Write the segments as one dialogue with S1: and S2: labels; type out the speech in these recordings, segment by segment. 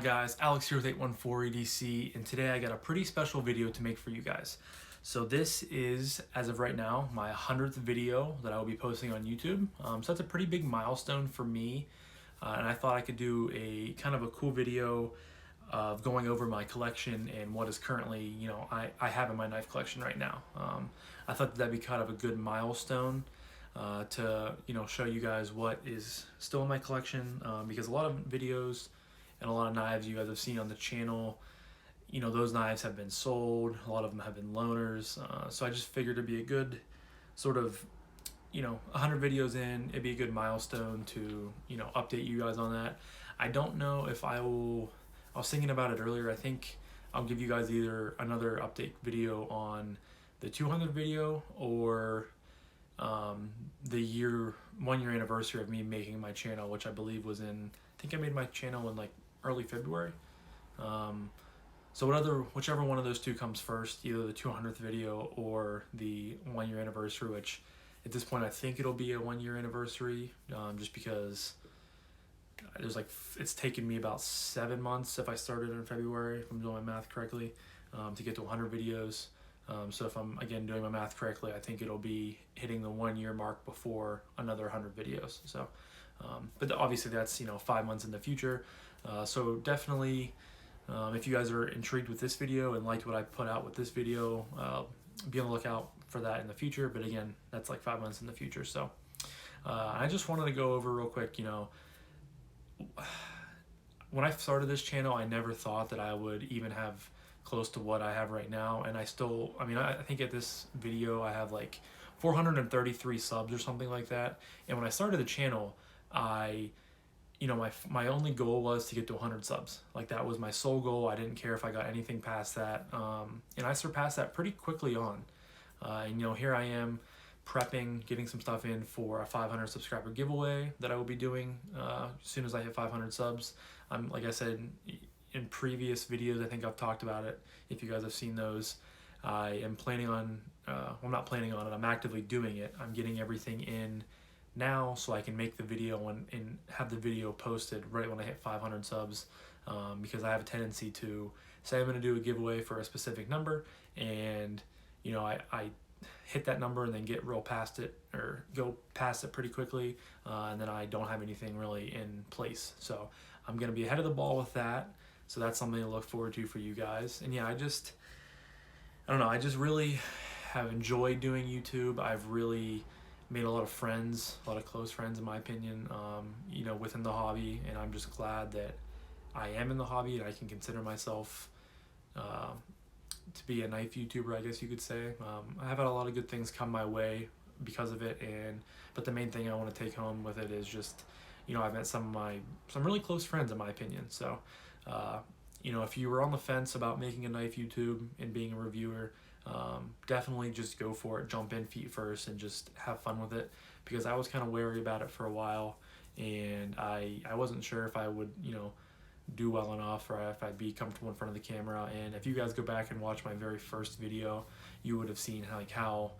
S1: guys, Alex here with 814 EDC, and today I got a pretty special video to make for you guys. So this is, as of right now, my 100th video that I will be posting on YouTube. So that's a pretty big milestone for me, and I thought I could do a kind of a cool video of going over my collection and what is currently, I have in my knife collection right now. I thought that'd be kind of a good milestone to show you guys what is still in my collection, because a lot of videos and a lot of knives you guys have seen on the channel, those knives have been sold. A lot of them have been loaners, so I just figured it'd be a good sort of 100 videos in, it'd be a good milestone to update you guys on that. I don't know if I was thinking about it earlier. I think I'll give you guys either another update video on the 200 video or the 1 year anniversary of me making my channel, which I believe was I think I made my channel in like early February. So whichever one of those two comes first, either the 200th video or the 1 year anniversary, which at this point I think it'll be a 1 year anniversary, just because it's taken me about 7 months if I started in February, if I'm doing my math correctly, to get to 100 videos. So if I'm again doing my math correctly, I think it'll be hitting the 1 year mark before another 100 videos. So, but obviously that's 5 months in the future. So definitely, if you guys are intrigued with this video and liked what I put out with this video, be on the lookout for that in the future. But again, that's like 5 months in the future. So I just wanted to go over real quick. When I started this channel, I never thought that I would even have close to what I have right now, and I think at this video I have like 433 subs or something like that. And when I started the channel, my only goal was to get to 100 subs. Like, that was my sole goal. I didn't care if I got anything past that, and I surpassed that pretty quickly on. And here I am prepping, getting some stuff in for a 500 subscriber giveaway that I will be doing as soon as I hit 500 subs. Like I said in previous videos, I think I've talked about it. If you guys have seen those, I am planning on, I'm not planning on it, I'm actively doing it. I'm getting everything in now so I can make the video and have the video posted right when I hit 500 subs, because I have a tendency to say I'm going to do a giveaway for a specific number, and I hit that number and then get real past it, or go past it pretty quickly, and then I don't have anything really in place. So I'm going to be ahead of the ball with that. So that's something to look forward to for you guys. And yeah, I don't know, I just really have enjoyed doing YouTube. I've really made a lot of friends, a lot of close friends in my opinion, within the hobby, and I'm just glad that I am in the hobby and I can consider myself to be a knife YouTuber, I guess you could say. I have had a lot of good things come my way because of it, but the main thing I want to take home with it is just, I've met some really close friends in my opinion. So, if you were on the fence about making a knife YouTube and being a reviewer, definitely just go for it. Jump in feet first and just have fun with it, because I was kind of wary about it for a while, and I wasn't sure if I would do well enough, or if I'd be comfortable in front of the camera. And if you guys go back and watch my very first video, you would have seen how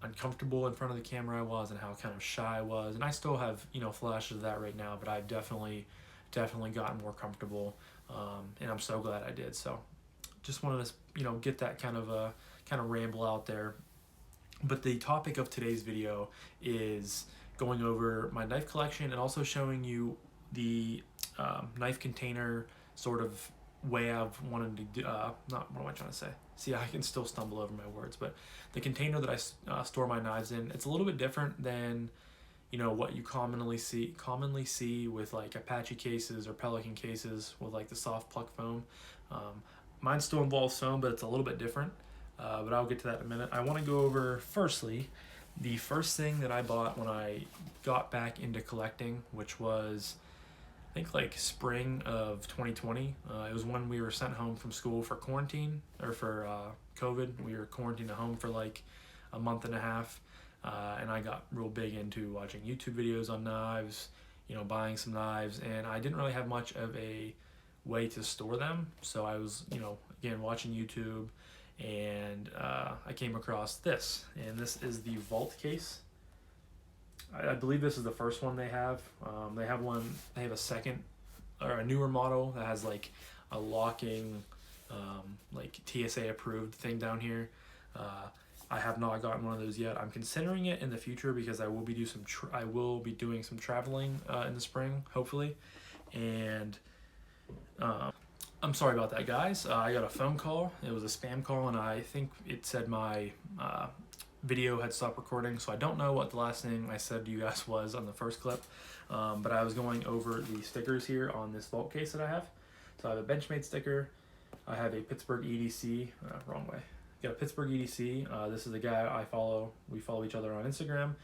S1: uncomfortable in front of the camera I was and how kind of shy I was. And I still have flashes of that right now, but I've definitely gotten more comfortable, and I'm so glad I did. So just wanted to get that kind of ramble out there. But the topic of today's video is going over my knife collection and also showing you the knife container sort of way I've wanted to do, what am I trying to say? See, I can still stumble over my words, but the container that I store my knives in, it's a little bit different than what you commonly see with like Apache cases or Pelican cases with like the soft pluck foam. Mine still involves foam, but it's a little bit different, but I'll get to that in a minute. I want to go over firstly the first thing that I bought when I got back into collecting, which was I think like spring of 2020. It was when we were sent home from school for quarantine, or for COVID. We were quarantined at home for like a month and a half, and I got real big into watching YouTube videos on knives, buying some knives, and I didn't really have much of a way to store them. So I was, again, watching YouTube, and I came across this, and this is the Vault case. I believe this is the first one they have. They have a second or a newer model that has like a locking, like TSA approved thing down here. I have not gotten one of those yet. I'm considering it in the future because I will be doing some traveling in the spring, hopefully. And I'm sorry about that, guys. I got a phone call. It was a spam call, and I think it said my video had stopped recording, so I don't know what the last thing I said to you guys was on the first clip. But I was going over the stickers here on this vault case that I have. So I have a Benchmade sticker. I have a Pittsburgh EDC. Wrong way. Got a Pittsburgh EDC. This is the guy I follow. We follow each other on Instagram.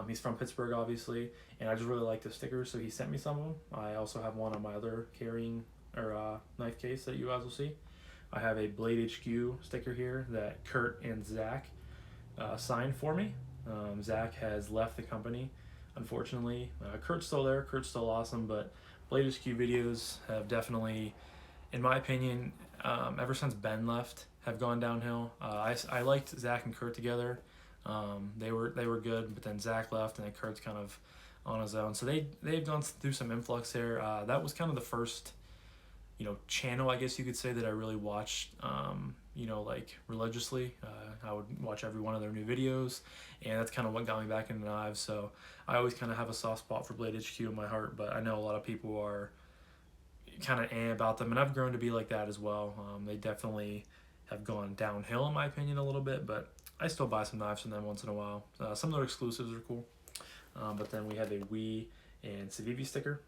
S1: He's from Pittsburgh, obviously, and I just really like the stickers, so he sent me some of them. I also have one on my other carrying or knife case that you guys will see. I have a Blade HQ sticker here that Kurt and Zach signed for me. Zach has left the company, unfortunately. Kurt's still there. Kurt's still awesome, but Blade HQ videos have definitely, in my opinion, ever since Ben left, have gone downhill. I liked Zach and Kurt together. They were good, but then Zach left, and then Kurt's kind of on his own. So they've gone through some influx there. That was kind of the first, channel, I guess you could say, that I really watched, like religiously. I would watch every one of their new videos, and that's kind of what got me back into knives. So I always kind of have a soft spot for Blade HQ in my heart, but I know a lot of people are kind of about them, and I've grown to be like that as well. They definitely have gone downhill, in my opinion, a little bit, but I still buy some knives from them once in a while. Some of their exclusives are cool. But then we have a Wii and Civivi sticker.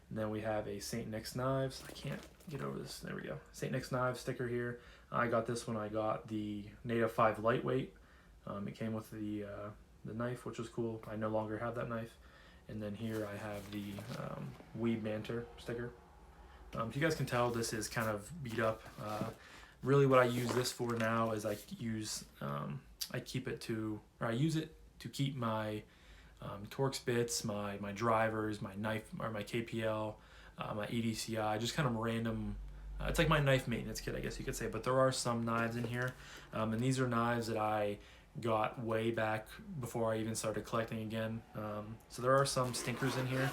S1: And then we have a St. Nick's Knives. I can't get over this. There we go. St. Nick's Knives sticker here. I got this when I got the Native 5 lightweight. It came with the knife, which was cool. I no longer have that knife. And then here I have the Wii Banter sticker. If you guys can tell, this is kind of beat up. Really what I use this for now is I use it to keep my Torx bits, my drivers, my knife, or my KPL, my EDCI, just kind of random. It's like my knife maintenance kit, I guess you could say. But there are some knives in here, and these are knives that I got way back before I even started collecting again. So there are some stinkers in here.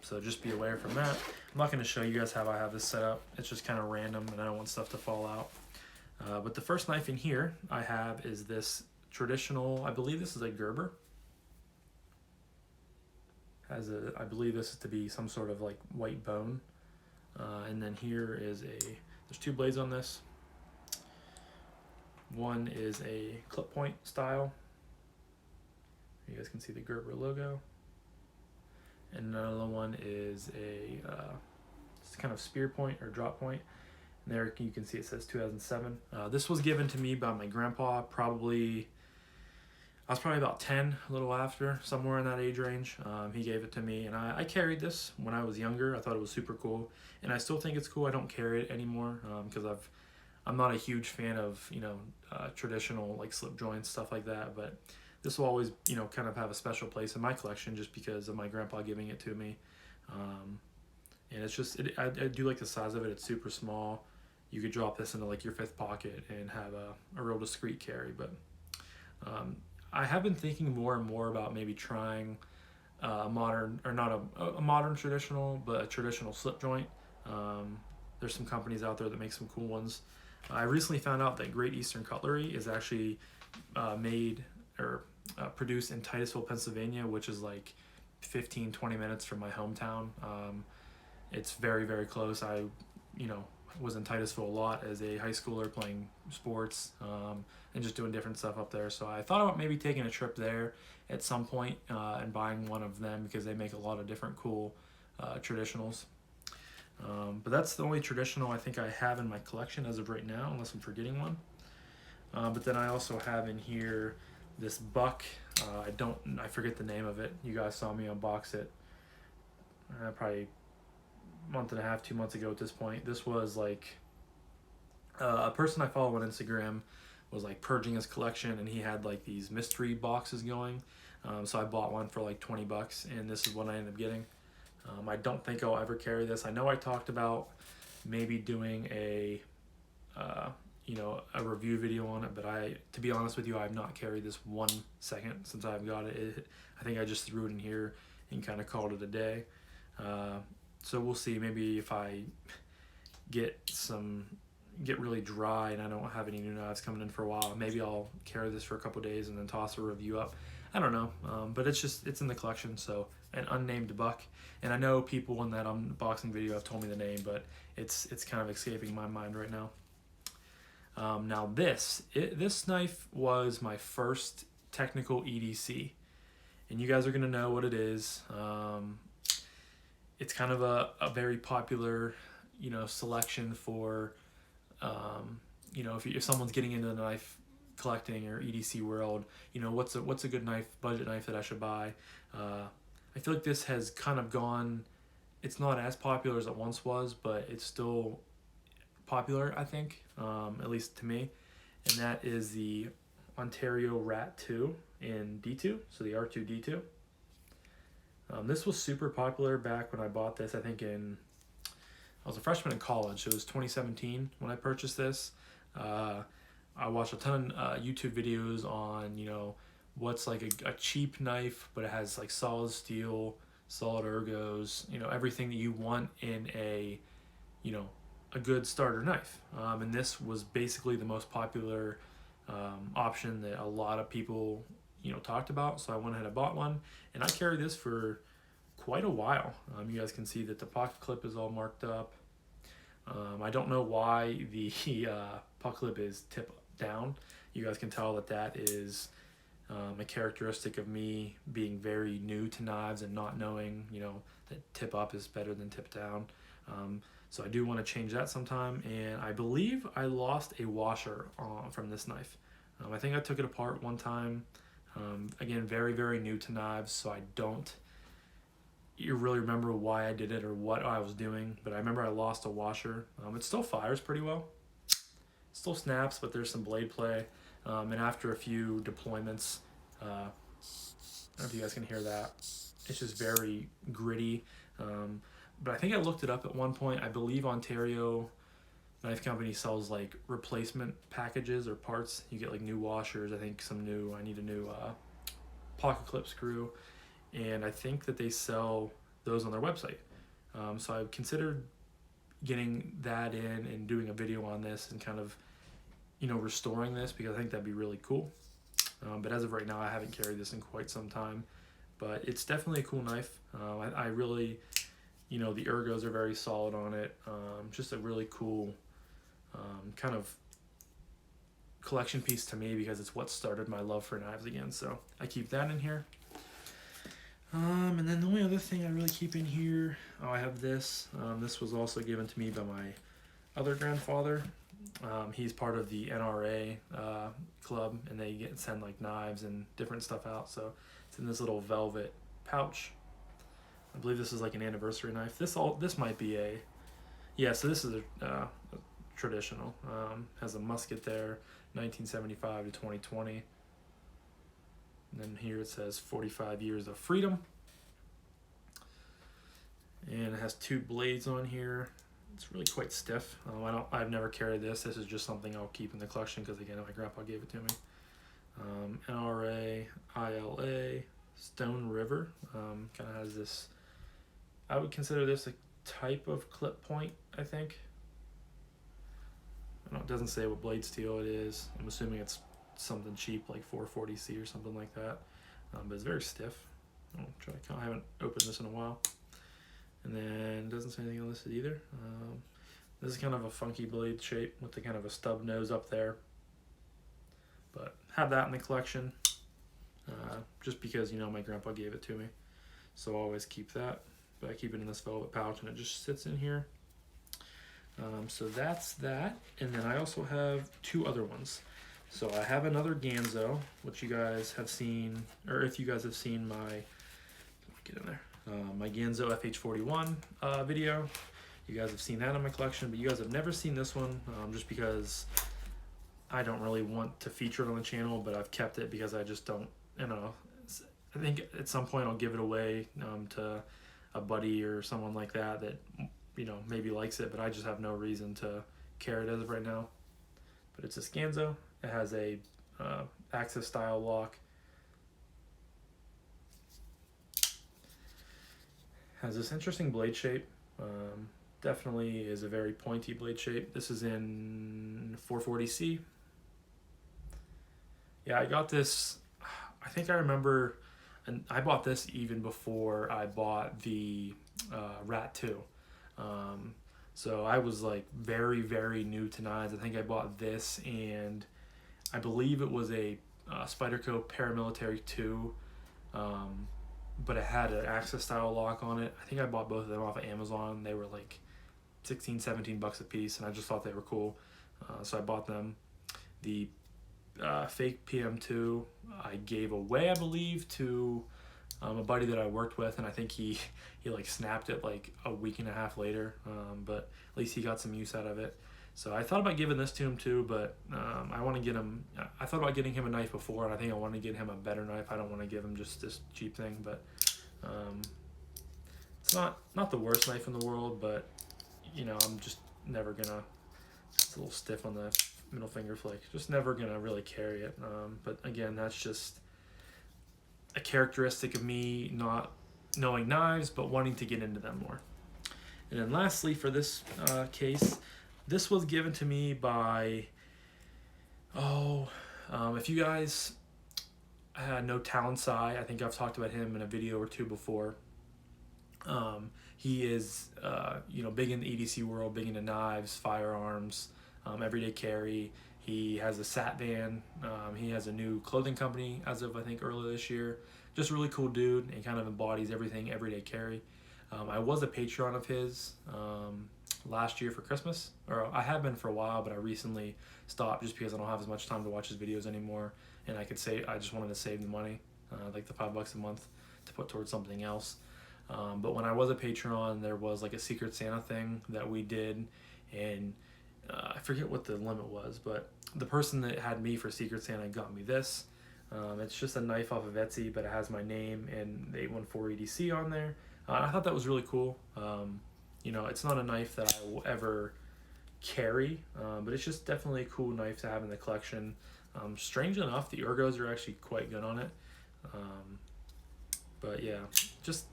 S1: So just be aware from that. I'm not going to show you guys how I have this set up. It's just kind of random, and I don't want stuff to fall out. But the first knife in here I have is this traditional, I believe this is a Gerber. I believe this is to be some sort of like white bone. And then here is there's two blades on this. One is a clip point style. You guys can see the Gerber logo. And another one is it's kind of spear point or drop point. And there you can see it says 2007. This was given to me by my grandpa. I was probably about 10, a little after, somewhere in that age range. He gave it to me, and I carried this when I was younger. I thought it was super cool, and I still think it's cool. I don't carry it anymore because I'm not a huge fan of traditional like slip joints, stuff like that. But this will always kind of have a special place in my collection just because of my grandpa giving it to me. And it's just I do like the size of it. It's super small. You could drop this into like your fifth pocket and have a real discreet carry. But I have been thinking more and more about maybe trying a modern, or not a modern traditional, but a traditional slip joint. There's some companies out there that make some cool ones. I recently found out that Great Eastern Cutlery is actually made or produced in Titusville, Pennsylvania, which is like 15-20 minutes from my hometown. It's very, very close. I was in Titusville a lot as a high schooler playing sports and just doing different stuff up there. So I thought about maybe taking a trip there at some point and buying one of them because they make a lot of different cool traditionals. But that's the only traditional I think I have in my collection as of right now, unless I'm forgetting one. But then I also have in here this buck. I forget the name of it. You guys saw me unbox it probably month and a half, 2 months ago at this point. This was like a person I follow on Instagram was like purging his collection, and he had like these mystery boxes going. So I bought one for like $20, and this is what I ended up getting. I don't think I'll ever carry this. I know I talked about maybe doing a review video on it, but to be honest with you, I have not carried this 1 second since I've got it. I think I just threw it in here and kind of called it a day. So we'll see. Maybe if I get really dry and I don't have any new knives coming in for a while, maybe I'll carry this for a couple days and then toss a review up. I don't know, but it's in the collection, so an unnamed buck. And I know people in that unboxing video have told me the name, but it's kind of escaping my mind right now. Now this knife was my first technical EDC, and you guys are gonna know what it is. It's kind of a very popular, selection for, if someone's getting into the knife collecting or EDC world, what's a good knife, budget knife that I should buy. I feel like this has kind of gone, it's not as popular as it once was, but it's still popular, I think, at least to me. And that is the Ontario Rat 2 in D2, so the R2D2. This was super popular back when I bought this. I think I was a freshman in college, so it was 2017 when I purchased this. I watched a ton of YouTube videos on, what's like a cheap knife, but it has like solid steel, solid ergos, everything that you want in a good starter knife. And this was basically the most popular option that a lot of people, talked about. So I went ahead and bought one, and I carried this for quite a while. You guys can see that the pocket clip is all marked up. I don't know why the pocket clip is tip down. You guys can tell that is a characteristic of me being very new to knives and not knowing, that tip up is better than tip down. So I do want to change that sometime, and I believe I lost a washer from this knife. I think I took it apart one time. Again, very, very new to knives, so I don't really remember why I did it or what I was doing, but I remember I lost a washer. It still fires pretty well. Still snaps, but there's some blade play. And after a few deployments, I don't know if you guys can hear that. It's just very gritty. But I think I looked it up at one point. I believe Ontario Knife Company sells like replacement packages or parts. You get like new washers. I think I need a new pocket clip screw. And I think that they sell those on their website. So I've considered getting that in and doing a video on this and kind of, restoring this, because I think that'd be really cool. But as of right now, I haven't carried this in quite some time. But it's definitely a cool knife. I really, the ergos are very solid on it. Just a really cool kind of collection piece to me, because it's what started my love for knives again. So I keep that in here. And then the only other thing I really keep in here, I have this. This was also given to me by my other grandfather. He's part of the NRA club, and they send like knives and different stuff out. So it's in this little velvet pouch. I believe this is like an anniversary knife. This might be so this is a traditional. Has a musket there, 1975 to 2020. And then here it says 45 years of freedom. And it has two blades on here. It's really quite stiff. I've never carried this. This is just something I'll keep in the collection because, again, my grandpa gave it to me. NRA, ILA, Stone River. Kind of has this, I would consider this a type of clip point, I think. I don't, it doesn't say what blade steel it is. I'm assuming it's something cheap like 440C or something like that, but it's very stiff. I haven't opened this in a while. And then it doesn't say anything listed either. This is kind of a funky blade shape with the kind of a stub nose up there, but have that in the collection just because my grandpa gave it to me, so I always keep that. But I keep it in this velvet pouch and it just sits in here. So that's that. And then I also have two other ones. So I have another Ganzo, which you guys have seen, or if you guys have seen my, get in there, my Ganzo FH41 video. You guys have seen that in my collection, but you guys have never seen this one, just because I don't really want to feature it on the channel, but I've kept it because I just don't, I think at some point I'll give it away to a buddy or someone like that maybe likes it, but I just have no reason to carry it as of right now. But it's a Ganzo. It has a Axis style lock. Has this interesting blade shape. Definitely is a very pointy blade shape. This is in 440C. Yeah, I got this, I think I remember, and I bought this even before I bought the Rat 2. Um, so I was like very, very new to knives. I think I bought this, and I believe it was a Spyderco Paramilitary 2, but it had an Access style lock on it. I think I bought both of them off of Amazon. They were like 16, 17 bucks a piece, and I just thought they were cool. So I bought them. The fake PM2 I gave away, I believe, to a buddy that I worked with, and I think he like snapped it like a week and a half later, but at least he got some use out of it. So I thought about giving this to him too, but I want to get him, I thought about getting him a knife before, and I think I want to get him a better knife. I don't want to give him just this cheap thing, but it's not the worst knife in the world, but you know, I'm just never gonna, it's a little stiff on the middle finger flick, just never gonna really carry it. But again, that's just a characteristic of me not knowing knives, but wanting to get into them more. And then lastly, for this case, this was given to me by, if you guys know Talon Sai, I think I've talked about him in a video or two before. He is, big in the EDC world, big into knives, firearms, everyday carry. He has a Sat van. He has a new clothing company as of, I think, earlier this year. Just a really cool dude, and kind of embodies everything everyday carry. I was a Patreon of his last year for Christmas, or I have been for a while, but I recently stopped just because I don't have as much time to watch his videos anymore, and I just wanted to save the money, like the $5 a month, to put towards something else. But when I was a Patreon, there was like a Secret Santa thing that we did, and I forget what the limit was, but the person that had me for Secret Santa got me this. It's just a knife off of Etsy, but it has my name and the 814 EDC on there. I thought that was really cool. It's not a knife that I will ever carry, but it's just definitely a cool knife to have in the collection. Strange enough, the ergos are actually quite good on it. But yeah, just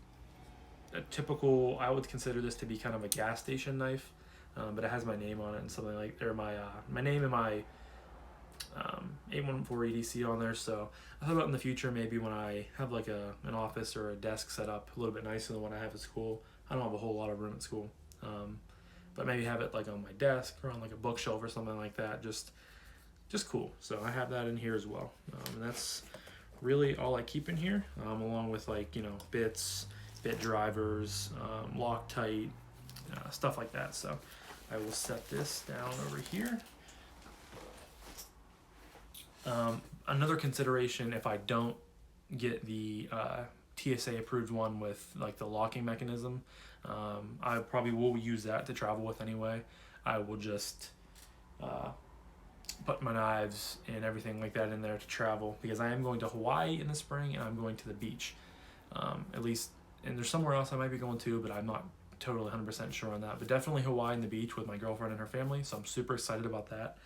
S1: a typical, I would consider this to be kind of a gas station knife, but it has my name on it and something like, or my name and my 814 EDC on there. So I thought about in the future, maybe when I have like an office or a desk set up a little bit nicer than what I have at school. I don't have a whole lot of room at school, but maybe have it like on my desk or on like a bookshelf or something like that. Just cool. So I have that in here as well, and that's really all I keep in here, along with like bits, bit drivers, Loctite, stuff like that. So I will set this down over here. Another consideration, if I don't get the TSA approved one with like the locking mechanism, I probably will use that to travel with anyway. I will just put my knives and everything like that in there to travel, because I am going to Hawaii in the spring and I'm going to the beach, at least, and there's somewhere else I might be going to, but I'm not totally 100% sure on that, but definitely Hawaii and the beach with my girlfriend and her family, so I'm super excited about that.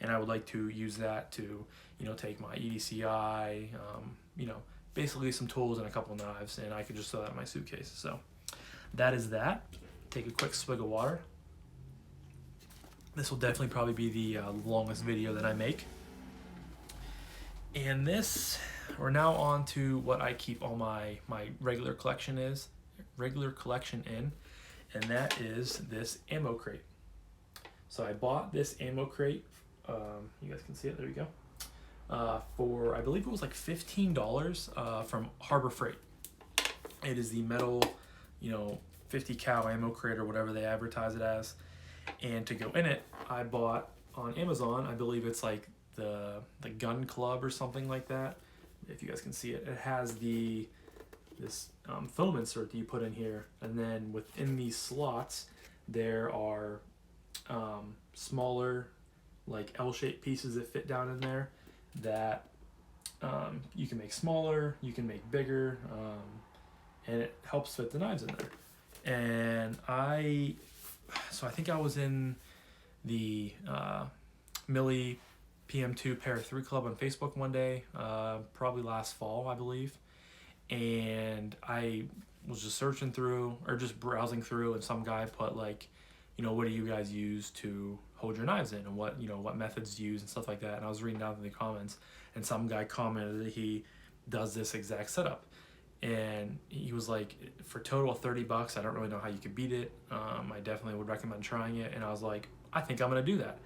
S1: And I would like to use that to, take my EDCI, basically some tools and a couple knives, and I could just throw that in my suitcase. So that is that. Take a quick swig of water. This will definitely probably be the longest video that I make. And we're now on to what I keep all my regular collection in, and that is this ammo crate. So I bought this ammo crate, you guys can see it, there you go, for, I believe it was like $15 from Harbor Freight. It is the metal, 50 cal ammo crate or whatever they advertise it as. And to go in it, I bought on Amazon, I believe it's like the gun club or something like that. If you guys can see it, it has this foam insert that you put in here, and then within these slots there are smaller like L-shaped pieces that fit down in there that you can make smaller, you can make bigger, and it helps fit the knives in there. And I think I was in the Millie PM2 Pair 3 Club on Facebook one day, probably last fall, I believe. And I was just searching through or just browsing through, and some guy put like, what do you guys use to hold your knives in, and what methods you use and stuff like that. And I was reading down in the comments, and some guy commented that he does this exact setup, and he was like, for total of $30, I don't really know how you could beat it. I definitely would recommend trying it. And I was like, I think I'm gonna do that,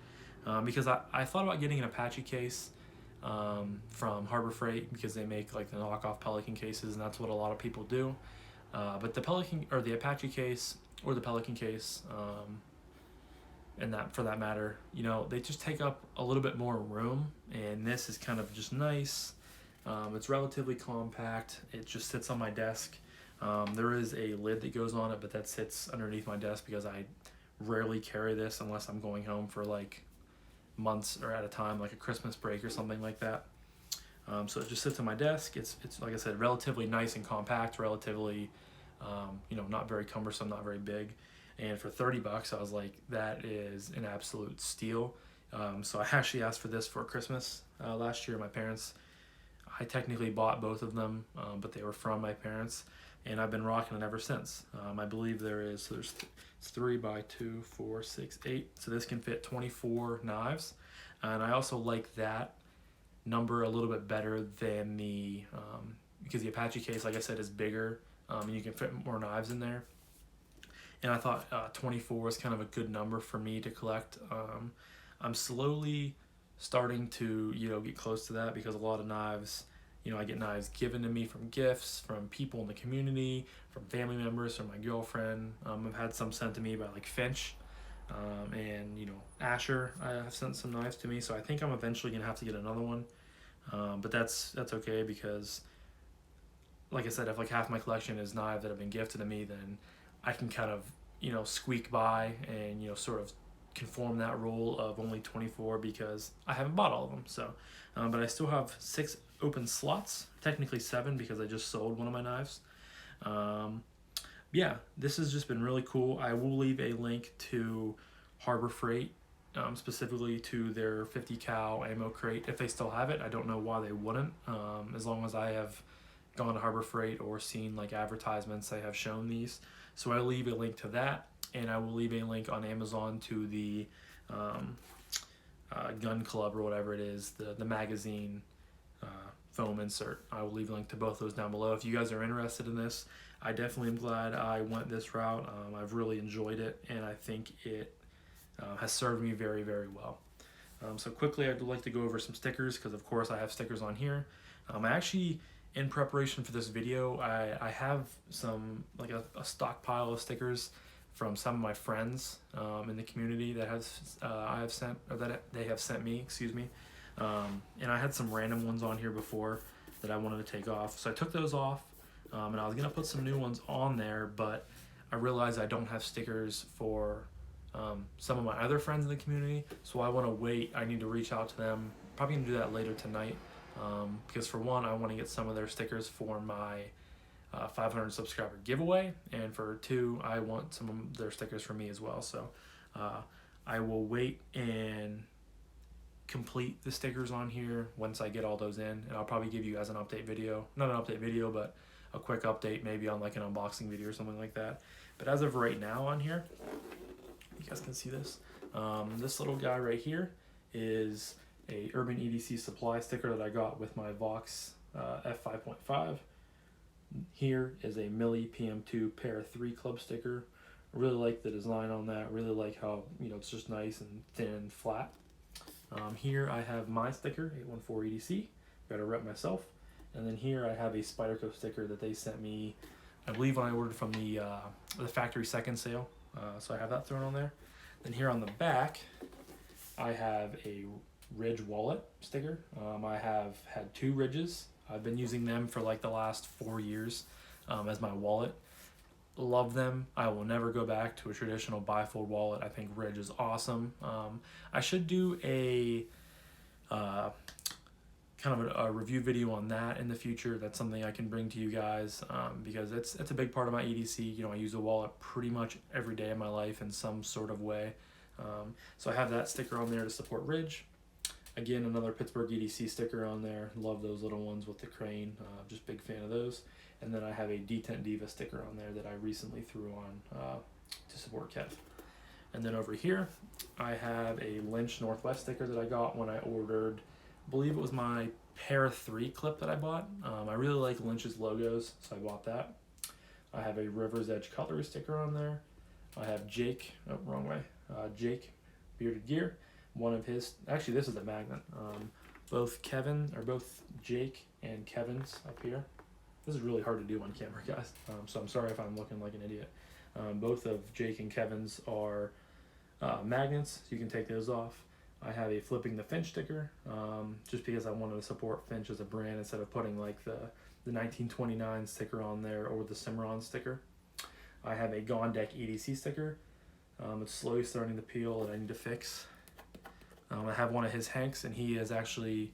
S1: because I thought about getting an Apache case from Harbor Freight, because they make like the knockoff Pelican cases, and that's what a lot of people do. But the Apache case or the Pelican case, and that for that matter, they just take up a little bit more room, and this is kind of just nice. It's relatively compact. It just sits on my desk. There is a lid that goes on it, but that sits underneath my desk because I rarely carry this unless I'm going home for like months or at a time, like a Christmas break or something like that. So it just sits on my desk. It's like I said, relatively nice and compact, relatively not very cumbersome, not very big. And for $30, I was like, that is an absolute steal. So I actually asked for this for Christmas last year. My parents, I technically bought both of them, but they were from my parents, and I've been rocking it ever since. I believe there's 3 by 2, 4, 6, 8. So this can fit 24 knives. And I also like that number a little bit better than because the Apache case, like I said, is bigger, and you can fit more knives in there. And I thought 24 was kind of a good number for me to collect. I'm slowly starting to get close to that, because a lot of knives, I get knives given to me from gifts, from people in the community, from family members, from my girlfriend. I've had some sent to me by like Finch, and Asher. I have sent some knives to me, so I think I'm eventually gonna have to get another one. But that's okay, because like I said, if like half my collection is knives that have been gifted to me, then I can kind of squeak by and sort of conform that rule of only 24, because I haven't bought all of them. So but I still have 6 open slots, technically 7, because I just sold one of my knives. Yeah, this has just been really cool. I will leave a link to Harbor Freight, specifically to their 50 cal ammo crate, if they still have it. I don't know why they wouldn't, as long as I have gone to Harbor Freight or seen like advertisements, they have shown these. So I'll leave a link to that, and I will leave a link on Amazon to the Gun Club or whatever it is, the magazine foam insert. I will leave a link to both those down below. If you guys are interested in this, I definitely am glad I went this route. I've really enjoyed it, and I think it has served me very, very well. So quickly, I'd like to go over some stickers, because of course I have stickers on here. I actually, in preparation for this video, I have some, like a stockpile of stickers from some of my friends in the community that they have sent me, excuse me. And I had some random ones on here before that I wanted to take off. So I took those off, and I was gonna put some new ones on there, but I realized I don't have stickers for some of my other friends in the community. So I wanna wait, I need to reach out to them. Probably gonna do that later tonight. Because for one, I want to get some of their stickers for my 500 subscriber giveaway, and for 2, I want some of their stickers for me as well. So I will wait and complete the stickers on here once I get all those in, and I'll probably give you guys an update video, not an update video, but a quick update, maybe on like an unboxing video or something like that. But as of right now on here, you guys can see this. This little guy right here is a Urban EDC supply sticker that I got with my Vox F5.5. Here is a Milli PM2 Pair 3 Club sticker. I really like the design on that. Really like how it's just nice and thin and flat. Here I have my sticker, 814 EDC. Got to rep myself. And then here I have a Spyderco sticker that they sent me, I believe, when I ordered from the factory second sale. So I have that thrown on there. Then here on the back, I have a Ridge wallet sticker. I have had 2 Ridges. I've been using them for like the last 4 years as my wallet. Love them. I will never go back to a traditional bifold wallet. I think Ridge is awesome. I should do a kind of a review video on that in the future. That's something I can bring to you guys, because it's a big part of my EDC. I use a wallet pretty much every day of my life in some sort of way. So I have that sticker on there to support Ridge. Again, another Pittsburgh EDC sticker on there. Love those little ones with the crane. Just big fan of those. And then I have a Detent Diva sticker on there that I recently threw on to support Kev. And then over here, I have a Lynch Northwest sticker that I got when I ordered, I believe it was my Pair 3 clip that I bought. I really like Lynch's logos, so I bought that. I have a River's Edge Cutlery sticker on there. I have Jake, oh, wrong way, Jake Bearded Gear. One of his, actually this is a magnet. Both Jake and Kevin's up here. This is really hard to do on camera, guys. So I'm sorry if I'm looking like an idiot. Both of Jake and Kevin's are magnets, so you can take those off. I have a Flipping the Finch sticker, just because I wanted to support Finch as a brand instead of putting like the 1929 sticker on there or the Cimarron sticker. I have a Gone Deck EDC sticker. It's slowly starting to peel and I need to fix. I have one of his Hanks, and he is actually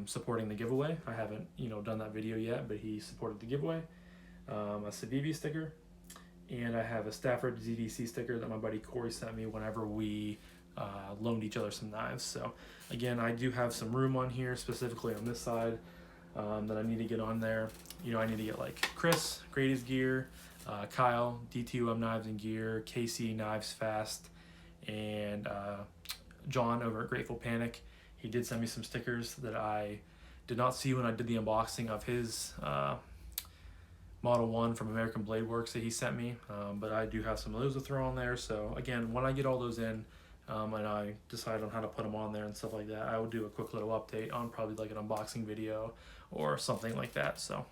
S1: supporting the giveaway. I haven't, done that video yet, but he supported the giveaway. A Civivi sticker, and I have a Stafford ZDC sticker that my buddy Corey sent me whenever we loaned each other some knives. So again, I do have some room on here, specifically on this side, that I need to get on there. I need to get like Chris, Grady's Gear, Kyle, DTUM Knives and Gear, Casey Knives Fast, and John over at Grateful Panic. He did send me some stickers that I did not see when I did the unboxing of his Model 1 from American Blade Works that he sent me, but I do have some of those to throw on there. So again, when I get all those in and I decide on how to put them on there and stuff like that, I will do a quick little update on probably like an unboxing video or something like that. So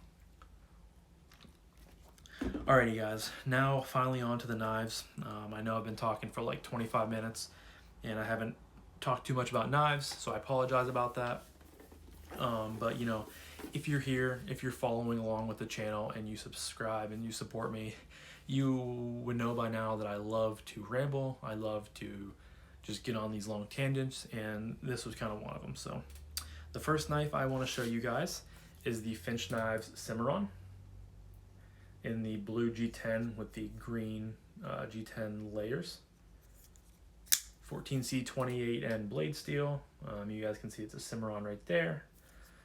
S1: alrighty guys, now finally on to the knives. I know I've been talking for like 25 minutes and I haven't talked too much about knives, so I apologize about that. But if you're here, if you're following along with the channel and you subscribe and you support me, you would know by now that I love to ramble. I love to just get on these long tangents, and this was kind of one of them. So the first knife I want to show you guys is the Finch Knives Cimarron in the blue G10 with the green G10 layers. 14C28N blade steel. You guys can see it's a Cimarron right there.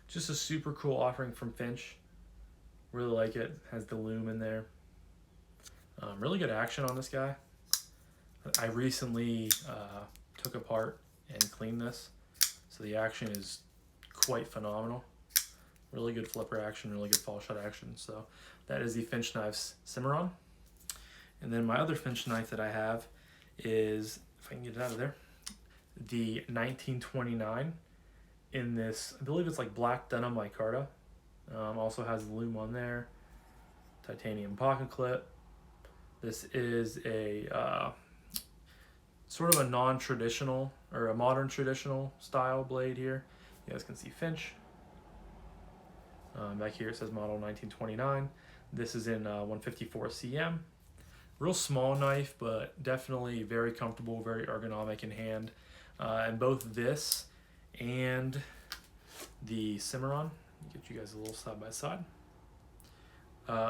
S1: Just a super cool offering from Finch. Really like it. Has the loom in there. Really good action on this guy. I recently took apart and cleaned this, so the action is quite phenomenal. Really good flipper action, really good fall shot action. So that is the Finch Knives Cimarron. And then my other Finch knife that I have is, if I can get it out of there, the 1929 in this, I believe it's like black denim micarta. Also has the loom on there. Titanium pocket clip. This is a sort of a non-traditional or a modern traditional style blade here. You guys can see Finch. Back here it says model 1929. This is in 154 cm. Real small knife, but definitely very comfortable, very ergonomic in hand. And both this and the Cimarron, get you guys a little side by side.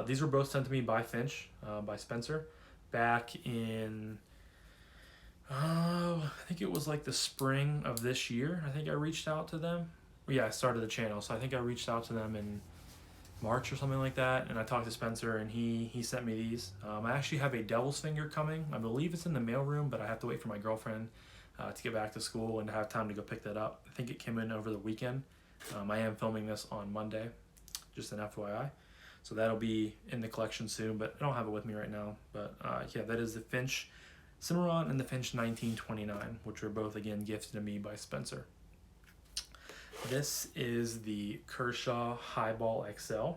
S1: These were both sent to me by Finch, by Spencer, back in, I think it was like the spring of this year. I think I reached out to them. Yeah, I started the channel, so I think I reached out to them in March or something like that, and I talked to Spencer and he sent me these. I actually have a Devil's Finger coming. I believe it's in the mail room, but I have to wait for my girlfriend to get back to school and to have time to go pick that up. I think it came in over the weekend. I am filming this on Monday, just an FYI. So that'll be in the collection soon, but I don't have it with me right now. But yeah, that is the Finch Cimarron and the Finch 1929, which were both, again, gifted to me by Spencer. This is the Kershaw Highball XL.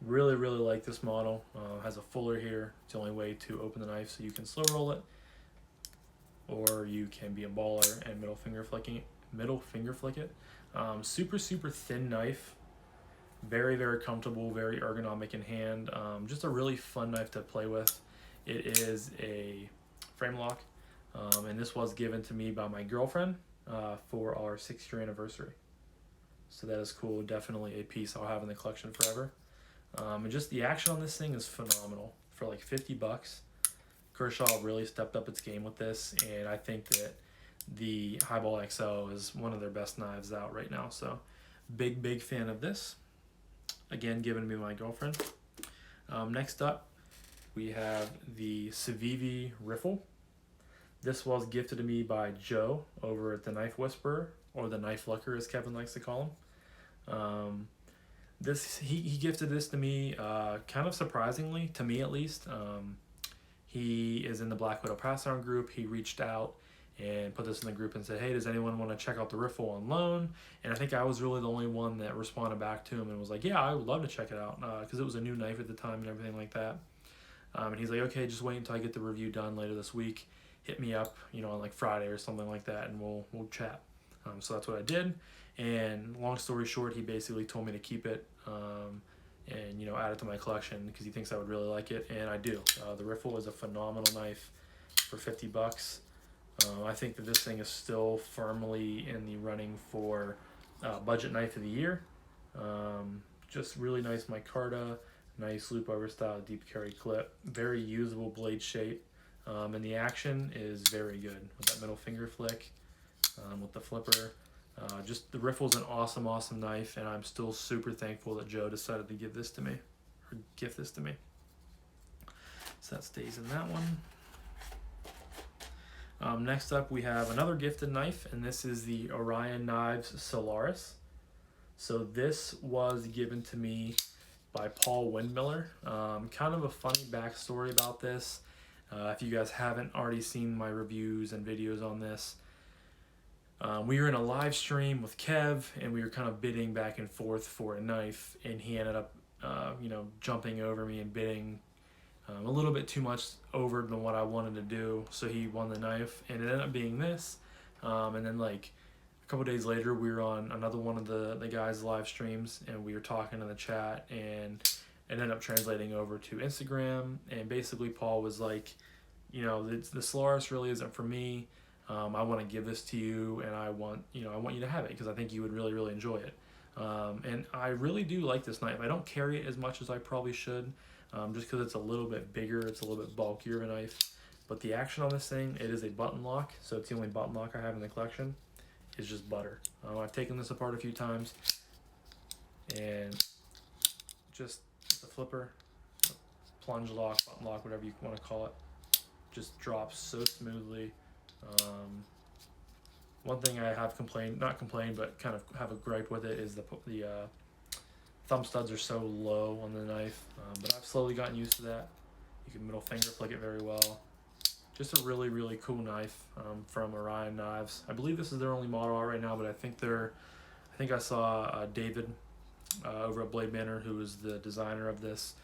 S1: Really, really like this model. Has a fuller here. It's the only way to open the knife, so you can slow roll it, or you can be a baller and middle finger flick it. Super, super thin knife. Very, very comfortable, very ergonomic in hand. Just a really fun knife to play with. It is a frame lock. And this was given to me by my girlfriend for our 6-year anniversary. So that is cool. Definitely a piece I'll have in the collection forever. And just the action on this thing is phenomenal. For like $50, Kershaw really stepped up its game with this, and I think that the Highball XL is one of their best knives out right now. So big fan of this. Again, given to me by my girlfriend. Next up, we have the Civivi Riffle. This was gifted to me by Joe over at the Knife Whisperer, or the Knife Looker as Kevin likes to call him. He gifted this to me kind of surprisingly, to me at least. He is in the Black Widow Pass Down group. He reached out and put this in the group and said, hey, does anyone want to check out the Riffle on loan? And I think I was really the only one that responded back to him and was like, yeah, I would love to check it out, because it was a new knife at the time and everything like that. And he's like, okay, just wait until I get the review done later this week. Hit me up, on like Friday or something like that, and we'll chat. So that's what I did. And long story short, he basically told me to keep it and add it to my collection because he thinks I would really like it, and I do. The Riffle is a phenomenal knife for $50. I think that this thing is still firmly in the running for budget knife of the year. Just really nice micarta, nice loop over style deep carry clip, very usable blade shape, and the action is very good with that middle finger flick, with the flipper. Just the Riffle's an awesome knife, and I'm still super thankful that Joe decided to gift this to me. So that stays in that one. Next up, we have another gifted knife, and this is the Orion Knives Solaris. So this was given to me by Paul Windmiller. Kind of a funny backstory about this. If you guys haven't already seen my reviews and videos on this, we were in a live stream with Kev, and we were kind of bidding back and forth for a knife, and he ended up, jumping over me and bidding a little bit too much over than what I wanted to do, so he won the knife, and it ended up being this. And then like a couple days later, we were on another one of the guys' live streams, and we were talking in the chat, and it ended up translating over to Instagram, and basically Paul was like, the Solaris really isn't for me. I want to give this to you, and I want you to have it because I think you would really enjoy it. And I really do like this knife. I don't carry it as much as I probably should, just because it's a little bit bigger, it's a little bit bulkier of a knife. But the action on this thing, it is a button lock, so it's the only button lock I have in the collection. It's just butter. I've taken this apart a few times, and just the flipper, plunge lock, button lock, whatever you want to call it, just drops so smoothly. One thing I have not complained, but kind of have a gripe with it is the thumb studs are so low on the knife, but I've slowly gotten used to that. You can middle finger flick it very well. Just a really cool knife from Orion Knives. I believe this is their only model out right now, but I think I saw David over at Blade Manor, who is the designer of this.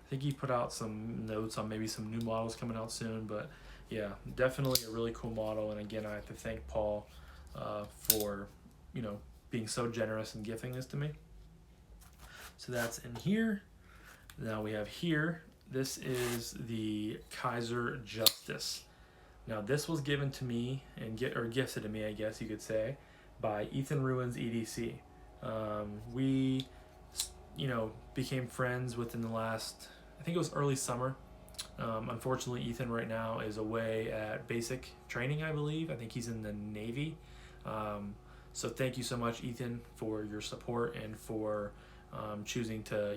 S1: I think he put out some notes on maybe some new models coming out soon, but yeah, definitely a really cool model. And again, I have to thank Paul for being so generous and gifting this to me. So that's in here. Now we have here, this is the Kaiser Justice. Now this was given to me or gifted to me, I guess you could say, by Ethan Ruins EDC. We became friends within the last, I think it was early summer. Unfortunately, Ethan right now is away at basic training, I believe. I think he's in the Navy. So thank you so much, Ethan, for your support and for choosing to,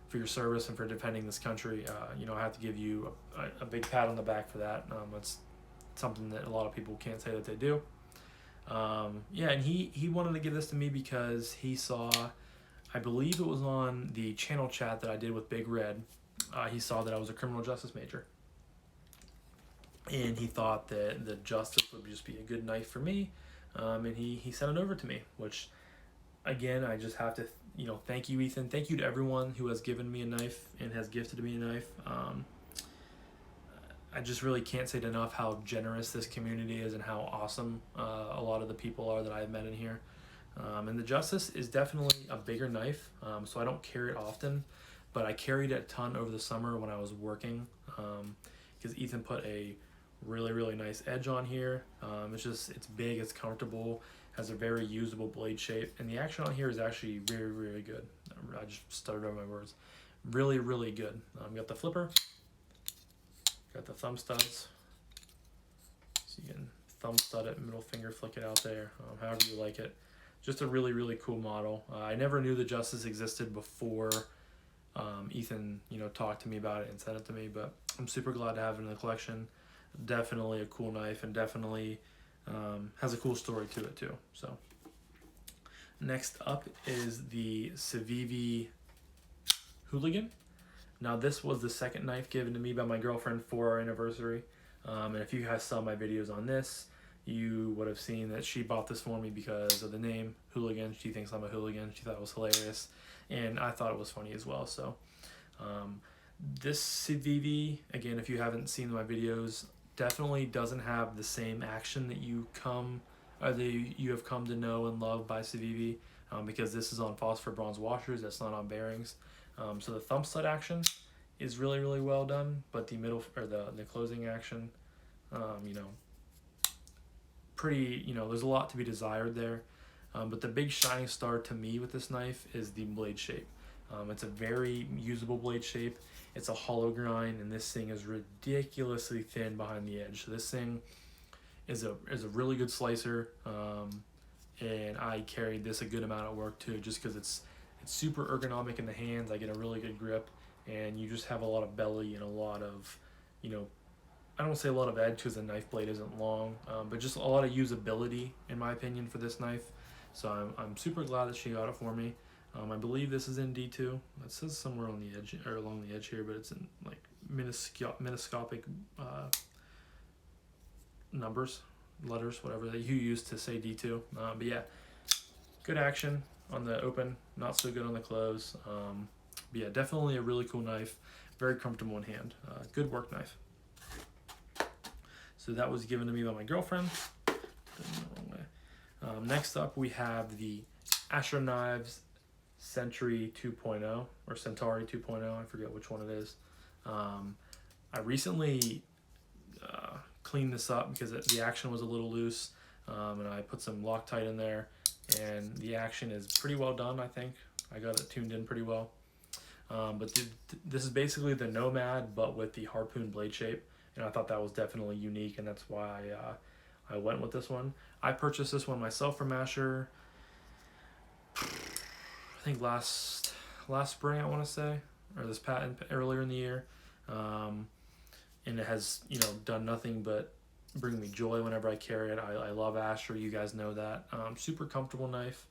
S1: for your service and for defending this country. I have to give you a big pat on the back for that. It's something that a lot of people can't say that they do. And he wanted to give this to me because he saw, I believe it was on the channel chat that I did with Big Red. He saw that I was a criminal justice major, and he thought that the Justice would just be a good knife for me, and he sent it over to me, which, again, I just have to, thank you, Ethan. Thank you to everyone who has given me a knife and has gifted me a knife. I just really can't say enough how generous this community is and how awesome a lot of the people are that I've met in here. And the Justice is definitely a bigger knife, so I don't carry it often, but I carried it a ton over the summer when I was working, because Ethan put a really nice edge on here. It's big, it's comfortable, has a very usable blade shape, and the action on here is actually very good. I just stuttered over my words. Really good. Got the flipper, got the thumb studs, so you can thumb stud it, middle finger flick it out there, however you like it. Just a really, really cool model. I never knew the Justice existed before Ethan, talked to me about it and sent it to me, but I'm super glad to have it in the collection. Definitely a cool knife, and definitely has a cool story to it too. So next up is the Civivi Hooligan. Now this was the second knife given to me by my girlfriend for our anniversary. And if you guys saw my videos on this, you would have seen that she bought this for me because of the name Hooligan. She thinks I'm a hooligan. She thought it was hilarious, and I thought it was funny as well. So this Civivi, again, if you haven't seen my videos, definitely doesn't have the same action that you have come to know and love by Civivi, because this is on phosphor bronze washers. That's not on bearings. So the thumb stud action is really, really well done, but the middle, or the closing action, pretty, there's a lot to be desired there. But the big shining star to me with this knife is the blade shape. It's a very usable blade shape. It's a hollow grind, and this thing is ridiculously thin behind the edge. So this thing is a really good slicer, and I carried this a good amount at work too, just because it's super ergonomic in the hands. I get a really good grip, and you just have a lot of belly and a lot of, I don't want to say a lot of edge because the knife blade isn't long, but just a lot of usability in my opinion for this knife. So I'm super glad that she got it for me. I believe this is in D2. It says somewhere on the edge, or along the edge here, but it's in like miniscopic numbers, letters, whatever that you use to say D2. But yeah, good action on the open, not so good on the close. But yeah, definitely a really cool knife, very comfortable in hand, good work knife. So that was given to me by my girlfriend. Next up, we have the Asher Knives Century 2.0 or Centauri 2.0. I forget which one it is. I recently cleaned this up because the action was a little loose, and I put some Loctite in there, and the action is pretty well done. I think I got it tuned in pretty well. But this is basically the Nomad, but with the harpoon blade shape, and I thought that was definitely unique, and that's why I went with this one. I purchased this one myself from Asher, I think last spring, I want to say, or this patent earlier in the year, and it has done nothing but bring me joy whenever I carry it. I love Asher, you guys know that. Super comfortable knife.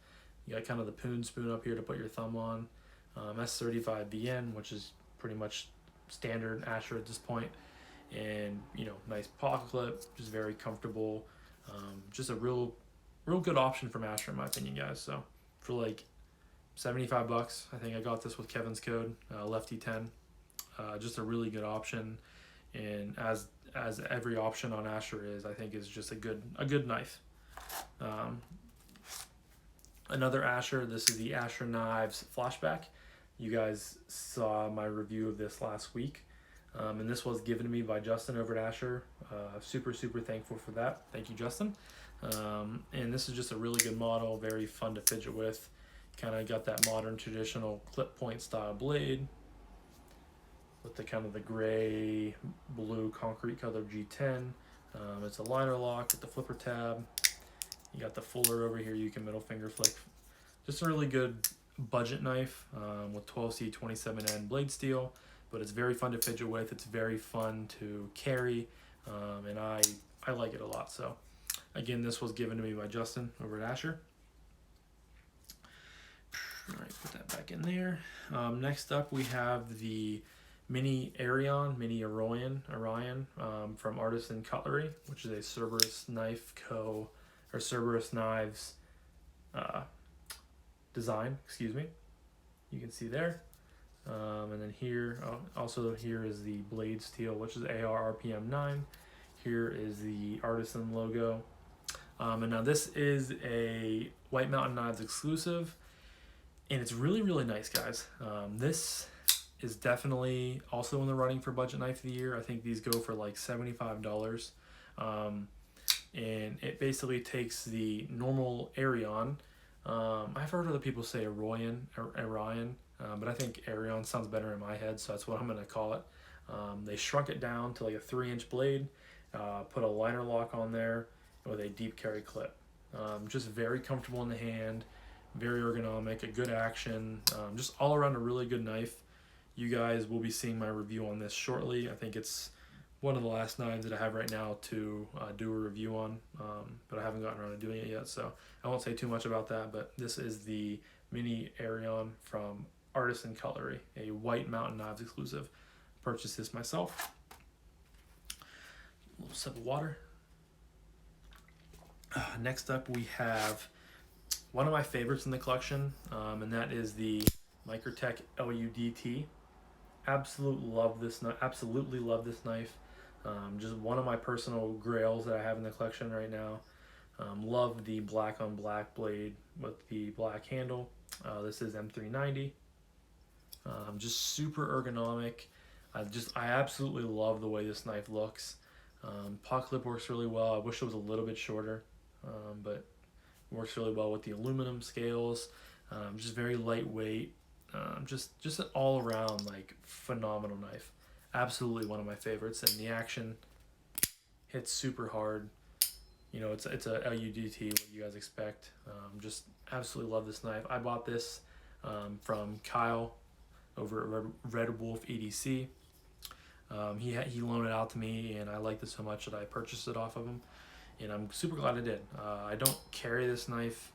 S1: You got kind of the poon spoon up here to put your thumb on. S35BN, which is pretty much standard Asher at this point, and nice pocket clip, just very comfortable. Just a real good option from Asher in my opinion, guys. So for like $75, I think I got this with Kevin's code, Lefty10. Just a really good option, and as every option on Asher is, I think is just a good knife. Another Asher, this is the Asher Knives Flashback. You guys saw my review of this last week, and this was given to me by Justin over at Asher. Super thankful for that. Thank you, Justin. And this is just a really good model, very fun to fidget with. Kind of got that modern traditional clip point style blade with the kind of the gray blue concrete color G10. It's a liner lock with the flipper tab. You got the fuller over here, you can middle finger flick. Just a really good budget knife with 12C 27N blade steel, but it's very fun to fidget with. It's very fun to carry, and I like it a lot. So again, this was given to me by Justin over at Asher. All right, put that back in there. Next up, we have the Mini Orion from Artisan Cutlery, which is a Cerberus Knife Co. or Cerberus Knives design. Excuse me. You can see there. And then here, also here is the blade steel, which is AR RPM 9. Here is the Artisan logo. And now this is a White Mountain Knives exclusive, and it's really nice, guys. This is definitely also in the running for budget knife of the year. I think these go for like $75. And it basically takes the normal Arion. I've heard other people say Orion, but I think Arion sounds better in my head, so that's what I'm gonna call it. They shrunk it down to like a 3-inch blade, put a liner lock on there, with a deep carry clip. Just very comfortable in the hand, very ergonomic, a good action, just all around a really good knife. You guys will be seeing my review on this shortly. I think it's one of the last knives that I have right now to do a review on, but I haven't gotten around to doing it yet, so I won't say too much about that. But this is the Mini Arion from Artisan Cutlery, a White Mountain Knives exclusive. Purchased this myself. A little sip of water. Next up, we have one of my favorites in the collection, and that is the Microtech LUDT. Absolutely love this knife. Just one of my personal grails that I have in the collection right now. Love the black on black blade with the black handle. This is M390. Just super ergonomic. I absolutely love the way this knife looks. Pot clip works really well. I wish it was a little bit shorter, but it works really well with the aluminum scales. Just very lightweight. Just an all around like phenomenal knife. Absolutely one of my favorites, and the action hits super hard. You know, it's a LUDT, what you guys expect. Just absolutely love this knife. I bought this from Kyle over at Red Wolf EDC. He loaned it out to me, and I liked it so much that I purchased it off of him, and I'm super glad I did. I don't carry this knife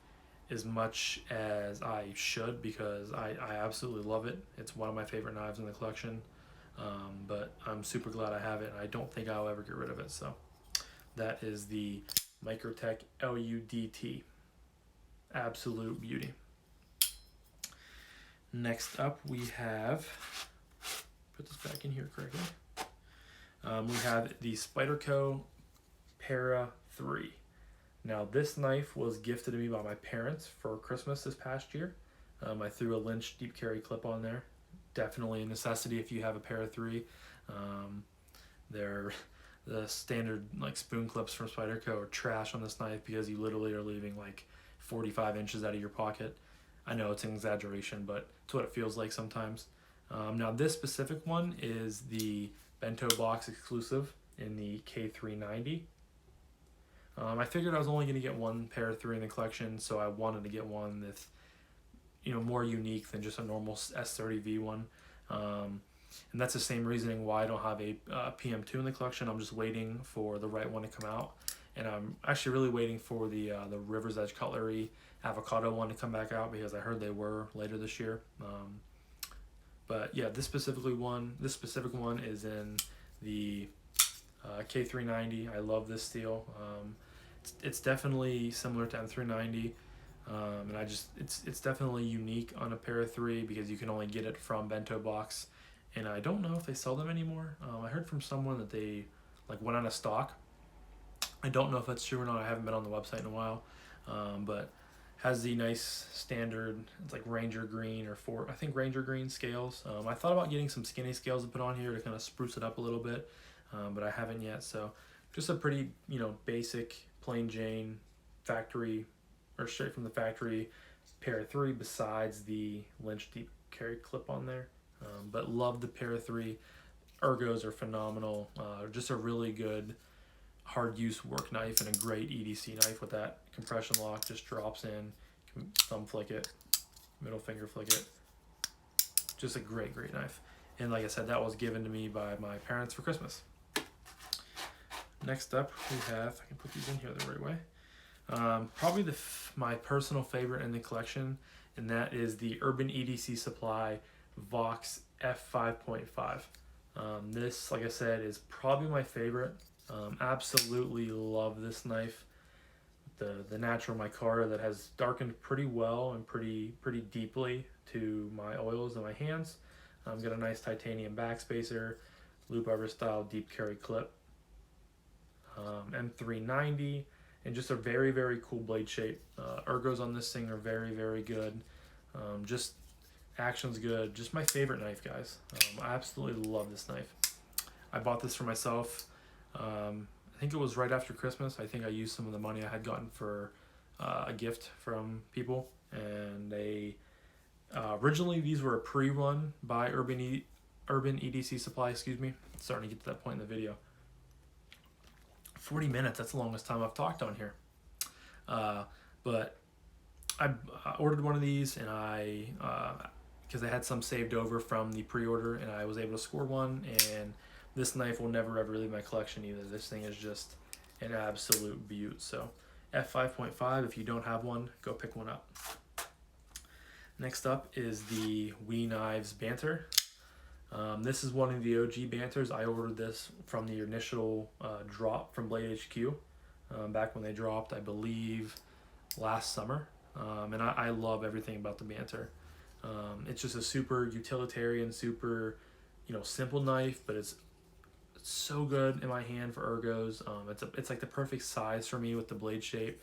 S1: as much as I should because I absolutely love it. It's one of my favorite knives in the collection, but I'm super glad I have it, and I don't think I'll ever get rid of it. So that is the Microtech LUDT. Absolute beauty. Next up, we have, put this back in here correctly. We have the Spyderco Para 3. Now, this knife was gifted to me by my parents for Christmas this past year. I threw a Lynch deep carry clip on there. Definitely a necessity if you have a Para 3. They're the standard like spoon clips from Spyderco are trash on this knife because you literally are leaving like 45 inches out of your pocket. I know it's an exaggeration, but it's what it feels like sometimes. Now, this specific one is the Bento Box exclusive in the K390. I figured I was only going to get one Para 3 in the collection, so I wanted to get one that's, you know, more unique than just a normal S30V one. And that's the same reasoning why I don't have a PM2 in the collection. I'm just waiting for the right one to come out, and I'm actually really waiting for the River's Edge Cutlery Avocado one to come back out because I heard they were later this year. But yeah, this specific one is in the K390. I love this steel. It's definitely similar to M390, and it's definitely unique on a Para 3 because you can only get it from Bento Box, and I don't know if they sell them anymore. I heard from someone that they like went out of stock. I don't know if that's true or not. I haven't been on the website in a while, but has the nice standard, it's like Ranger Green I think Ranger Green scales. I thought about getting some skinny scales to put on here to kind of spruce it up a little bit, but I haven't yet. So just a pretty, you know, basic plain Jane factory or straight from the factory Para 3 besides the Lynch deep carry clip on there. But love the Para 3. Ergos are phenomenal. Just a really good hard use work knife and a great EDC knife with that compression lock. Just drops in, thumb flick it, middle finger flick it. Just a great knife. And like I said, that was given to me by my parents for Christmas. Next up, we have, I can put these in here the right way. Probably my personal favorite in the collection, and that is the Urban EDC Supply Vox F5.5. This, like I said, is probably my favorite. Absolutely love this knife. The natural micarta that has darkened pretty well and pretty deeply to my oils and my hands. Got a nice titanium backspacer, loop arbor style deep carry clip, M390, and just a very cool blade shape. Ergos on this thing are very good. Just action's good. Just my favorite knife, guys. I absolutely love this knife. I bought this for myself. I think it was right after Christmas. I think I used some of the money I had gotten for a gift from people, and they originally these were a pre-run by Urban EDC Supply. Excuse me. It's starting to get to that point in the video. 40 minutes, that's the longest time I've talked on here. But I ordered one of these, and because I had some saved over from the pre-order, and I was able to score one, and this knife will never ever leave my collection either. This thing is just an absolute beaut. So f5.5, if you don't have one, go pick one up. Next up is the We Knives Banter. This is one of the OG Banters. I ordered this from the initial drop from Blade HQ, back when they dropped, I believe, last summer. And I love everything about the Banter. It's just a super utilitarian, super, simple knife, but it's so good in my hand for ergos. It's like the perfect size for me with the blade shape.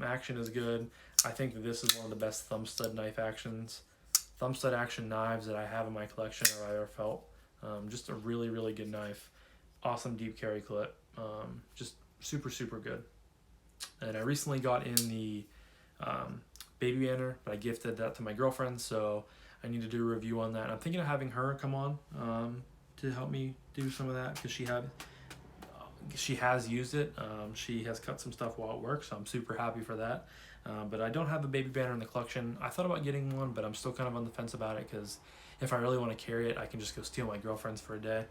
S1: Action is good. I think that this is one of the best thumb stud action knives that I have in my collection or I ever felt. Just a really, really good knife. Awesome deep carry clip. Just super, super good. And I recently got in the baby banner, but I gifted that to my girlfriend, so I need to do a review on that. I'm thinking of having her come on to help me do some of that, because she has used it. She has cut some stuff while at work, so I'm super happy for that. But I don't have a baby banner in the collection. I thought about getting one, but I'm still kind of on the fence about it, because if I really want to carry it, I can just go steal my girlfriend's for a day.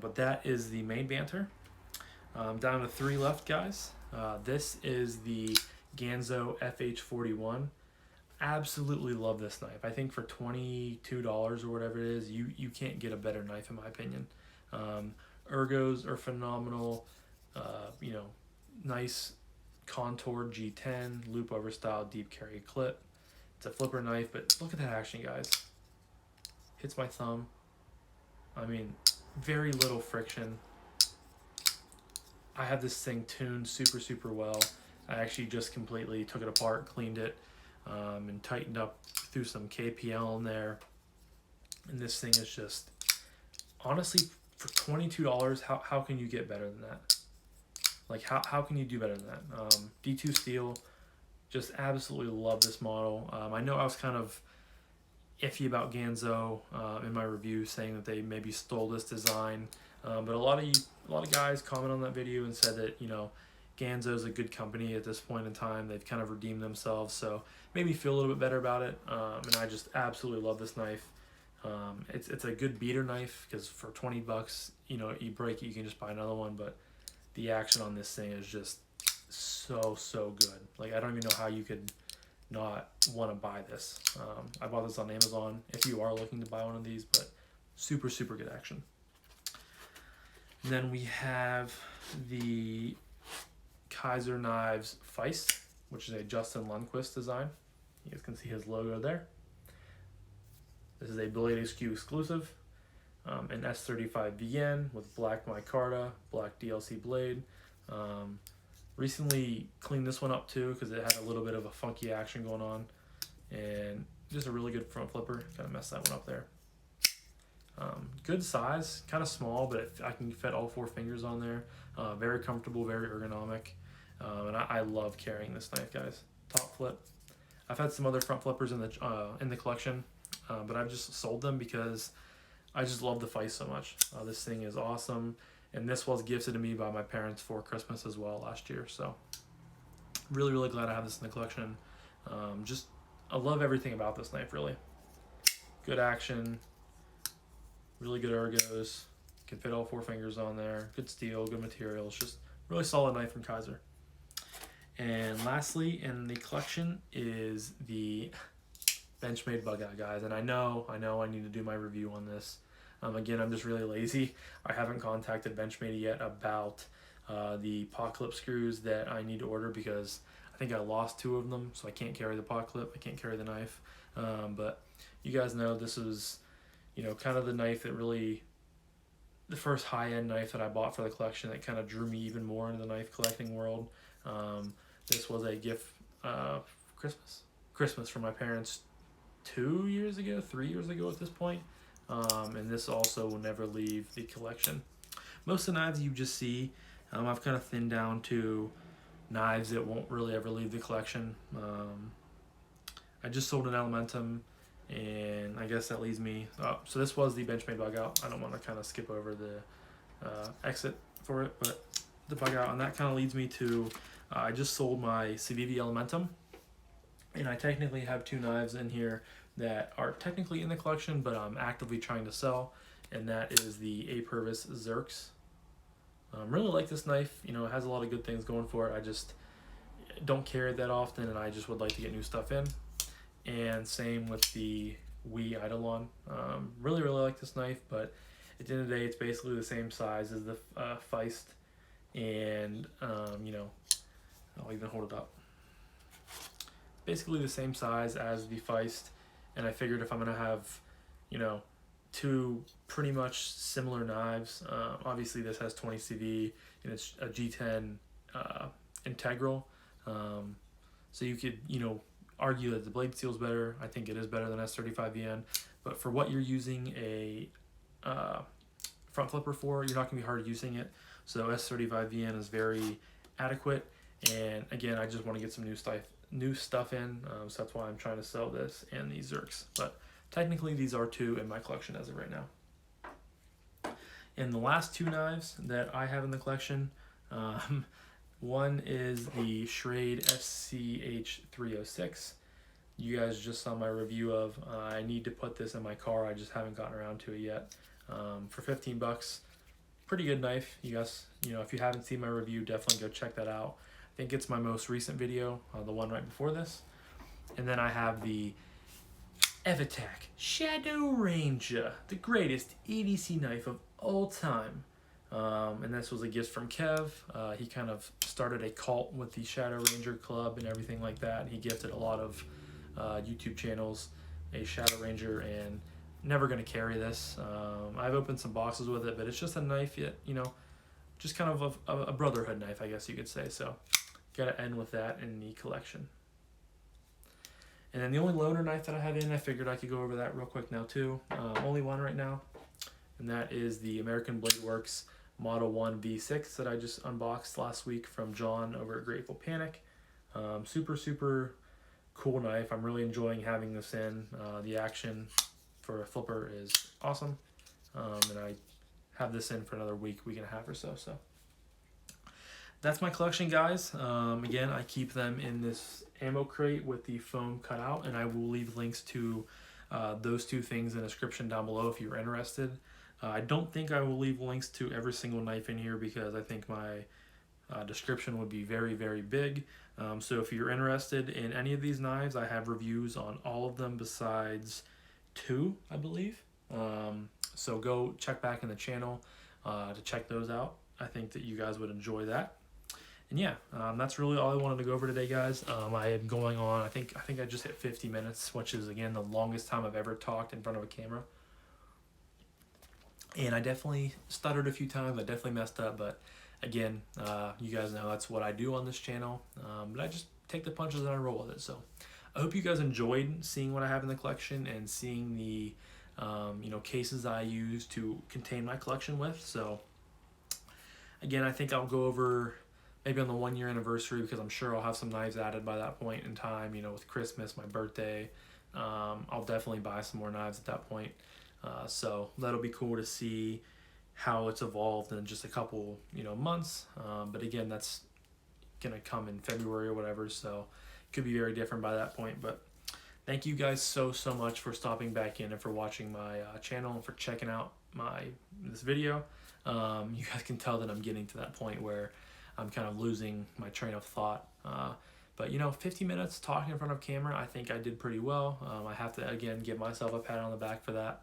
S1: But that is the main Banter. Down to 3 left, guys. This is the Ganzo FH41. Absolutely love this knife. I think for $22 or whatever it is, you can't get a better knife in my opinion. Ergos are phenomenal. Nice contoured G10, loop over style, deep carry clip. It's a flipper knife, but look at that action, guys. Hits my thumb. I mean, very little friction. I have this thing tuned super, super well. I actually just completely took it apart, cleaned it, and tightened up, threw some KPL in there. And this thing is just, honestly, for $22, how can you get better than that? Like, how can you do better than that? D2 steel, just absolutely love this model. I know I was kind of iffy about Ganzo in my review, saying that they maybe stole this design. But a lot of guys comment on that video and said that, Ganzo is a good company at this point in time. They've kind of redeemed themselves, so made me feel a little bit better about it. And I just absolutely love this knife. It's a good beater knife, because for $20, you break it, you can just buy another one. But the action on this thing is just so good. Like, I don't even know how you could not want to buy this. I bought this on Amazon if you are looking to buy one of these, but super, super good action. And then we have the Kaiser Knives Feist, which is a Justin Lundquist design. You guys can see his logo there. This is a Blade HQ exclusive, an S35 VN with black micarta, black DLC blade. Recently cleaned this one up too, because it had a little bit of a funky action going on, and just a really good front flipper. Kind of messed that one up there. Good size, kind of small, but I can fit all 4 fingers on there. Very comfortable, very ergonomic, and I love carrying this knife, guys. Top flip. I've had some other front flippers in the collection, but I've just sold them because I just love the Feist so much. This thing is awesome, and this was gifted to me by my parents for Christmas as well last year. So really, really glad I have this in the collection. I love everything about this knife, really. Good action. Really good ergos, can fit all 4 fingers on there. Good steel, good materials, just really solid knife from Kaiser. And lastly in the collection is the Benchmade Bug Out, guys. And I know I need to do my review on this. Again, I'm just really lazy. I haven't contacted Benchmade yet about the pot clip screws that I need to order, because I think I lost 2 of them, so I can't carry the pot clip, I can't carry the knife. But you guys know this is, kind of the knife that really, the first high-end knife that I bought for the collection that kind of drew me even more into the knife collecting world. This was a gift Christmas from my parents 3 years ago at this point. And this also will never leave the collection. Most of the knives you just see, I've kind of thinned down to knives that won't really ever leave the collection. I just sold an Elementum, and I guess that leads me up. So this was the Benchmade Bug Out. I don't want to kind of skip over the exit for it, but to bug out, and that kind of leads me to I just sold my Civivi Elementum, and I technically have 2 knives in here that are technically in the collection, but I'm actively trying to sell, and that is the A. Purvis Xerx. Really like this knife. You know, it has a lot of good things going for it. I just don't carry it that often, and I just would like to get new stuff in. And same with the Wii Eidolon. Really like this knife, but at the end of the day, it's basically the same size as the Feist, and you know, I'll even hold it up. Basically the same size as the Feist, and I figured if I'm gonna have, you know, 2 pretty much similar knives. Obviously this has 20 CV and it's a G10 integral. So you could, you know, argue that the blade steel is better. I think it is better than S35VN, but for what you're using a front flipper for, you're not gonna be hard using it. So S35VN is very adequate. And again, I just want to get some new stuff in, so that's why I'm trying to sell this and these Xerx. But technically these are 2 in my collection as of right now. And the last 2 knives that I have in the collection, one is the Schrade SCH-306. You guys just saw my review of. I need to put this in my car. I just haven't gotten around to it yet. For 15 bucks, pretty good knife. You guys, you know, if you haven't seen my review, definitely go check that out. I think it's my most recent video, the one right before this. And then I have the Evitac Shadow Ranger, the greatest EDC knife of all time. And this was a gift from Kev. He kind of started a cult with the Shadow Ranger Club and everything like that. He gifted a lot of YouTube channels a Shadow Ranger, and never going to carry this. I've opened some boxes with it, but it's just a knife, yet, you know, just kind of a brotherhood knife, I guess you could say. So gotta end with that in the collection. And then the only loaner knife that I have in, I figured I could go over that real quick now too. Only one right now, and that is the American Blade Works Model 1 V6 that I just unboxed last week from John over at Grateful Panic. Super cool knife. I'm really enjoying having this in. The action for a flipper is awesome, and I have this in for another week and a half or so. So that's my collection, guys. Again, I keep them in this ammo crate with the foam cut out, and I will leave links to those 2 things in the description down below if you're interested. I don't think I will leave links to every single knife in here because I think my description would be very big. So if you're interested in any of these knives, I have reviews on all of them besides 2, I believe. So go check back in the channel to check those out. I think that you guys would enjoy that. And yeah, that's really all I wanted to go over today, guys. I am going on, I think I just hit 50 minutes, which is, again, the longest time I've ever talked in front of a camera. And I definitely stuttered a few times. I definitely messed up, but again, you guys know that's what I do on this channel. But I just take the punches and I roll with it. So I hope you guys enjoyed seeing what I have in the collection and seeing the you know, cases I use to contain my collection with. So again, I think I'll go over maybe on the 1-year anniversary, because I'm sure I'll have some knives added by that point in time, you know, with Christmas, my birthday. I'll definitely buy some more knives at that point. So that'll be cool to see how it's evolved in just a couple, you know, months. But again, that's gonna come in February or whatever, so it could be very different by that point. But thank you guys so much for stopping back in and for watching my channel and for checking out this video. You guys can tell that I'm getting to that point where I'm kind of losing my train of thought. But you know, 50 minutes talking in front of camera, I think I did pretty well. I have to, again, give myself a pat on the back for that.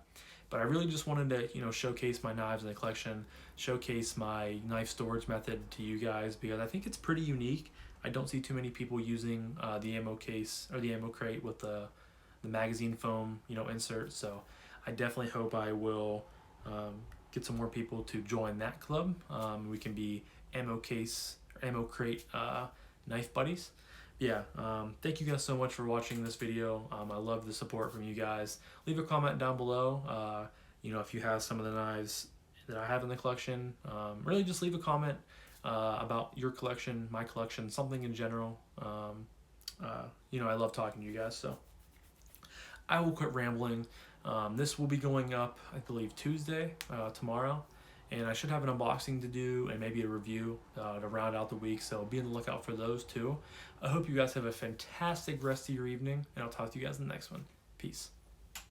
S1: But I really just wanted to, you know, showcase my knives in the collection, showcase my knife storage method to you guys, because I think it's pretty unique. I don't see too many people using the ammo case or the ammo crate with the magazine foam, you know, insert. So I definitely hope I will get some more people to join that club. We can be ammo crate knife buddies. Yeah, thank you guys so much for watching this video. I love the support from you guys. Leave a comment down below, you know, if you have some of the knives that I have in the collection. Really just leave a comment about your collection, my collection, something in general. You know, I love talking to you guys, so I will quit rambling. This will be going up, I believe, Tuesday, tomorrow. And I should have an unboxing to do and maybe a review to round out the week. So be on the lookout for those too. I hope you guys have a fantastic rest of your evening, and I'll talk to you guys in the next one. Peace.